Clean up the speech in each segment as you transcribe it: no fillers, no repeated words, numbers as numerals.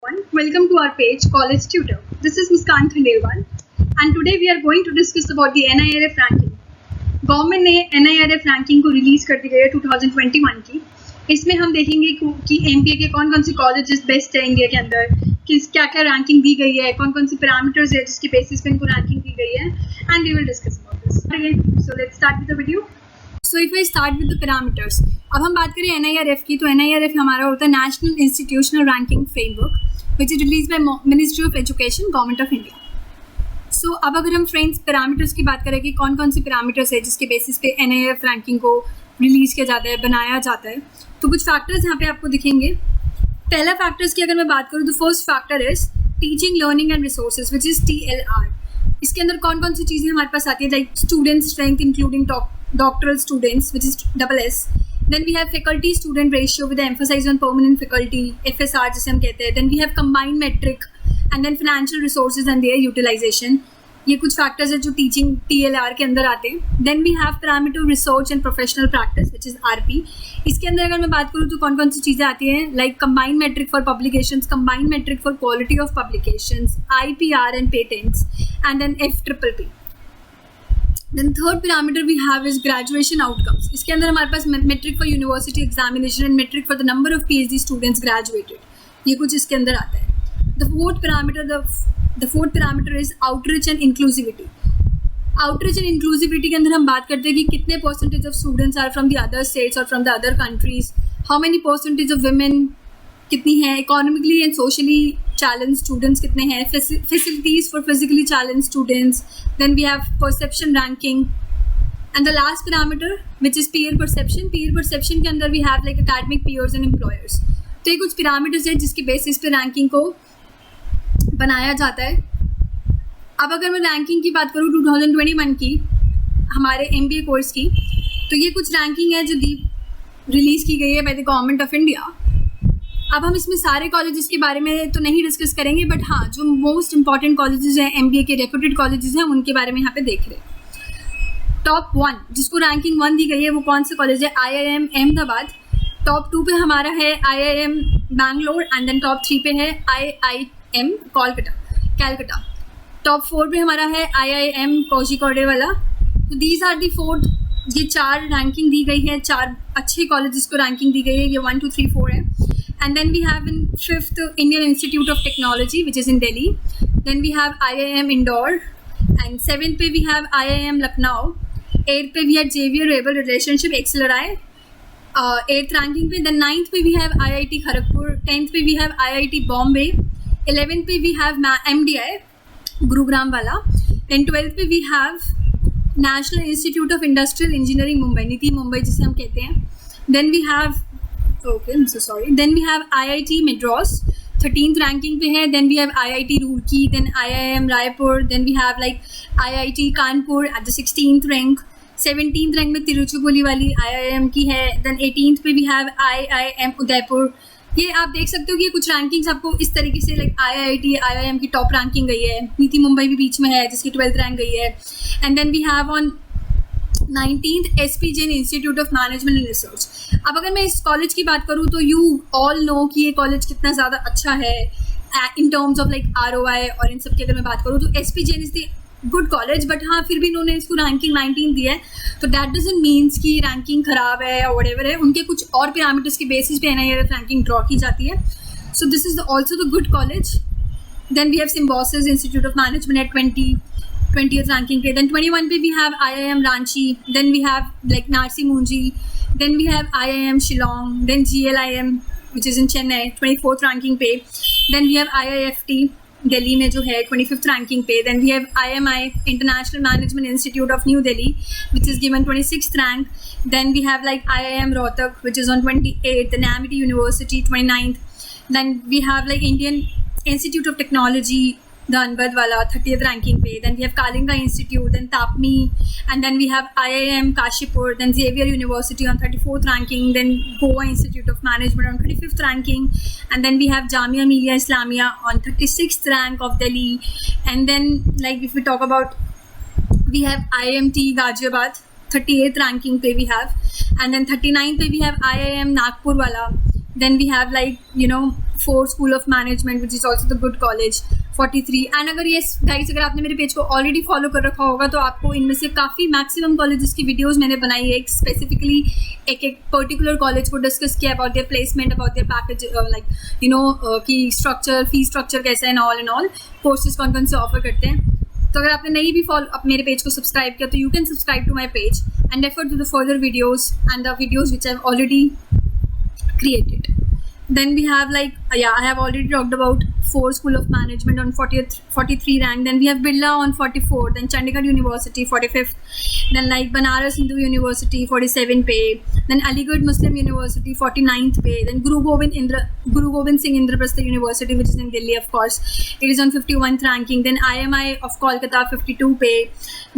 Welcome to our page College Tutor. This is Muskan Khandelwal and today we are going to discuss about the NIRF ranking. Government ने NIRF ranking को release कर दी गई है 2021 की. इसमें हम देखेंगे कि MBA के कौन कौन से कॉलेजेस बेस्ट है इंडिया के अंदर, किस क्या क्या रैंकिंग दी गई है, कौन कौन सी पैरामीटर्स है जिसके बेसिस पे इनको रैंकिंग दी गई है, and we will discuss about this. So let's start with the video. So if I start with the parameters, अब हम बात करें NIRF की, तो NIRF हमारा होता है national institutional ranking framework which is release by ministry of education, government of India. So अब अगर हम फ्रेंड्स पैरामीटर्स की बात करें कि कौन कौन से पैरामीटर्स है जिसके बेसिस पे NIRF रैंकिंग को रिलीज़ किया जाता है, बनाया जाता है, तो कुछ फैक्टर्स यहाँ पे आपको दिखेंगे. पहला फैक्टर्स की अगर मैं बात करूँ तो first factor is teaching learning and resources which is TLR. इसके अंदर कौन कौन सी चीज़ें हमारे पास आती है, like student strength including doctoral students which is SS. Then we have faculty student ratio with the emphasis on permanent faculty, FSR जिसे हम कहते हैं. Then we have combined metric and then financial resources and their utilization. ये कुछ factors है जो teaching TLR के अंदर आते हैं. Then we have parameter research and professional practice which is RP. इसके अंदर अगर मैं बात करूँ तो कौन कौन सी चीज़ें आती हैं, like combined metric for publications, combined metric for quality of publications, IPR and patents, and then FPPP. Then third parameter we have is graduation outcomes. इसके अंदर हमारे पास metric for university examination and metric for the number of PhD students graduated, ये कुछ इसके अंदर आता है. The fourth parameter is outreach and inclusivity. Outreach and inclusivity के अंदर हम बात करते हैं कि कितने percentage of students are from the other states और from the other countries, how many percentage of women कितनी है, economically and socially challenge students कितने हैं, facilities for physically challenge students. Then we have perception ranking and the last parameter which is peer perception. Peer perception के अंदर we have like academic peers and employers. तो ये कुछ parameters हैं जिसके basis पे रैंकिंग को बनाया जाता है. अब अगर मैं रैंकिंग की बात करूँ 2021 की हमारे MBA कोर्स की, तो ये कुछ रैंकिंग है जो रिलीज़ की गई है by the government of India. अब हम इसमें सारे कॉलेजेस के बारे में तो नहीं डिस्कस करेंगे, बट हाँ जो मोस्ट इंपॉर्टेंट कॉलेजेस हैं MBA के रेप्यूटेड कॉलेजेस हैं उनके बारे में यहाँ पे देख रहे हैं. टॉप 1 जिसको रैंकिंग 1 दी गई है वो कौन से कॉलेज है, IIM अहमदाबाद. टॉप 2 पे हमारा है IIM Bangalore and then top 3 पे है IIM कैलकटा. टॉप 4 पे हमारा है IIM कोझिकोडे वाला. तो दीज आर दी 4, ये 4 रैंकिंग दी गई है, 4 अच्छे कॉलेजेस को रैंकिंग दी गई है. ये 1 2 3 4 है. And then we have in 5th Indian institute of technology which is in Delhi. Then we have IIM Indore and 7th पे we have IIM Lucknow. 8th पे we have Xavier rebel relationship XLRI 8th ranking पे. Then 9th पे we have IIT Kharagpur. 10th पे we have IIT Bombay. 11th पे we have MDI Gurugram वाला. Then 12th पे we have national institute of industrial engineering Mumbai, NITIE Mumbai जिसे हम कहते हैं. Then we have then we have IIT Madras 13th ranking पे है. Then we have IIT Roorkee, then IIM Raipur. Then we have like IIT Kanpur at the 16th rank. 17th rank में तिरुचिरापल्ली वाली IIM की है. देन 18th पे वी हैव IIM उदयपुर. ये आप देख सकते हो कि ये कुछ रैंकिंग्स आपको इस तरीके से लाइक IIT IIM की टॉप रैंकिंग गई है. नीति मुंबई भी बीच में है जिसकी 12th रैंक गई है. And then we have on 19th SP Jain institute of management and research. अब अगर मैं इस कॉलेज की बात करूँ तो यू ऑल नो कि ये कॉलेज कितना ज़्यादा अच्छा है in terms of like ROI. और इन सब की अगर मैं बात करूँ तो SP Jain is the good college, but हाँ फिर भी इन्होंने इसको रैंकिंग 19 दी है. तो दैट डजंट मीन्स कि रैंकिंग ख़राब है या व्हाटएवर है. उनके कुछ और पैरामीटर्स के बेसिस पे NIRF रैंकिंग ड्रॉ की जाती है. So this is also the good college. Then we have Symbiosis institute of management at 20th ranking पे. देन 21 पे we have IIM Ranchi. Then we have like Narsee Monjee. Then we have IIM Shillong. Then GLIM which is in Chennai 24th ranking पे. Then we have IIFT Delhi में जो है 25th ranking पे. Then we have IMI international management institute of New Delhi which is given 26th rank. Then we have like IIM Rohtak which is on 28th. Then Amity university 29th. Then we have like Indian institute of technology Dhanbad wala 30th ranking pe. Then we have Kalinga Institute, then Tapmi, and then we have IIM Kashipur, then Xavier University on 34th ranking, then Goa Institute of Management on 25th ranking, and then we have Jamia Millia Islamia on 36th rank of Delhi. And then like if we talk about, we have IMT Ghaziabad 38th ranking pe we have, and then 39th pe we have IIM Nagpur wala. Then we have like 4 School of Management, which is also the good college, 43. And अगर ये guys अगर आपने मेरे page को already follow कर रखा होगा तो आपको इनमें से काफ़ी मैक्सिमम कॉलेजेस की वीडियोस मैंने बनाई है, स्पेसिफिकली एक पर्टिकुलर कॉलेज को डिस्कस किया about their placement, about their package, like you know कि स्ट्रक्चर, फी स्ट्रक्चर कैसा है एंड ऑल कोर्सेज कौन कौन से ऑफर करते हैं. तो अगर आपने नहीं भी फॉलो मेरे पेज को सब्सक्राइब किया तो you can subscribe to my page and refer to the further videos and the videos which I have already created. Then we have like I have already talked about 4 School of Management on 43 rank. Then we have Birla on 44. Then Chandigarh University 45th. Then like Banaras Hindu University 47 pay. Then Aligarh Muslim University 49th pay. Then Guru Gobind Singh Indraprastha University, which is in Delhi, of course, it is on 51th ranking. Then IMI of Kolkata 52 pay.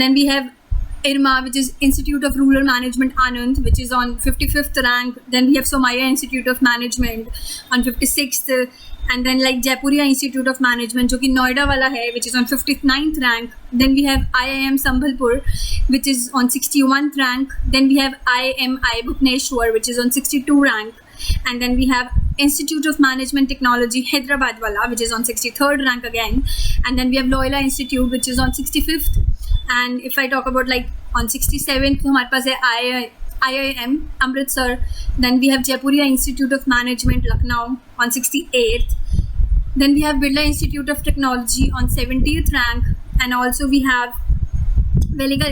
Then we have IRMA, which is Institute of Rural Management Anand, which is on 55th rank. Then we have Somaiya Institute of Management on 56th, and then like Jaipuria Institute of Management, जो कि नोएडा वाला है, which is on 59th rank. Then we have IIM Sambhalpur, which is on 61th rank. Then we have IMI Bhubaneswar, which is on 62 rank. And then we have Institute of Management Technology Hyderabad wala, which is on 63rd rank again. And then we have Loyola Institute, which is on 65th. And if I talk about like on 67th, तो हमारे पास है IIM Amritsar. Then we have Jaipuria Institute of Management Lucknow on 68th. Then we have Birla Institute of Technology on 70th rank. And also we have Wellinger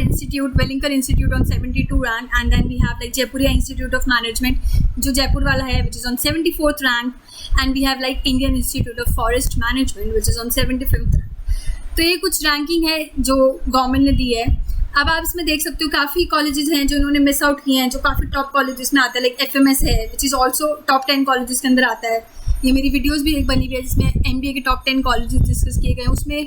Institute on 72 rank. And then we have like Jaipuria Institute of Management, जो जयपुर वाला है, which is on 74th rank. And we have like Indian Institute of Forest Management, which is on 75th rank. तो ये कुछ ranking है जो government ने दी है. अब आप इसमें देख सकते हो काफ़ी कॉलेजेस हैं जो उन्होंने मिस आउट किए हैं, जो काफ़ी टॉप कॉलेजेस में आता है. लाइक FMS है, which is also top 10 colleges के अंदर आता है. ये मेरी वीडियोस भी एक बनी हुई है जिसमें MBA के टॉप 10 कॉलेजेस डिस्कस किए गए. उसमें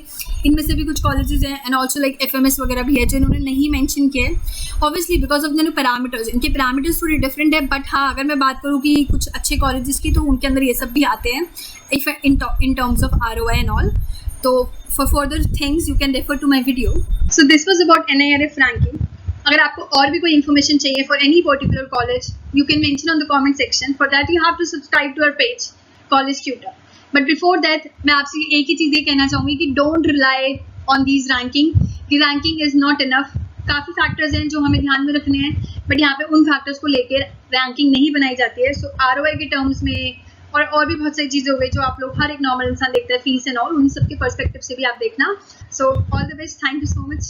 इनमें से भी कुछ कॉलेजेस हैं एंड ऑल्सो लाइक FMS वगैरह भी है जो इन्होंने नहीं मेंशन किए. Obviously because of the parameters, इनके पैरामीटर्स थोड़े डिफरेंट है. बट हाँ, अगर मैं बात करूँ कि कुछ अच्छे कॉलेजेस की, तो उनके अंदर ये सब भी आते हैं if in terms of ROI and all. तो for further things you can refer to my video. So this was about NIRF ranking. अगर आपको और भी कोई information चाहिए for any particular college, you can mention on the comment section. For that you have to subscribe to our page, College Tutor. But before that, मैं आपसे एक ही चीज़ ये कहना चाहूँगी कि don't rely on these ranking. The ranking is not enough. काफ़ी factors हैं जो हमें ध्यान में रखने हैं, बट यहाँ पे उन फैक्टर्स को लेकर रैंकिंग नहीं बनाई जाती है. सो ROI के टर्म्स में और भी बहुत सारी चीज़ें हो गई जो आप लोग, हर एक नॉर्मल इंसान देखता है, फीस एंड ऑल, उन सब के पर्सपेक्टिव से भी आप देखना. So all the best, thank you so much.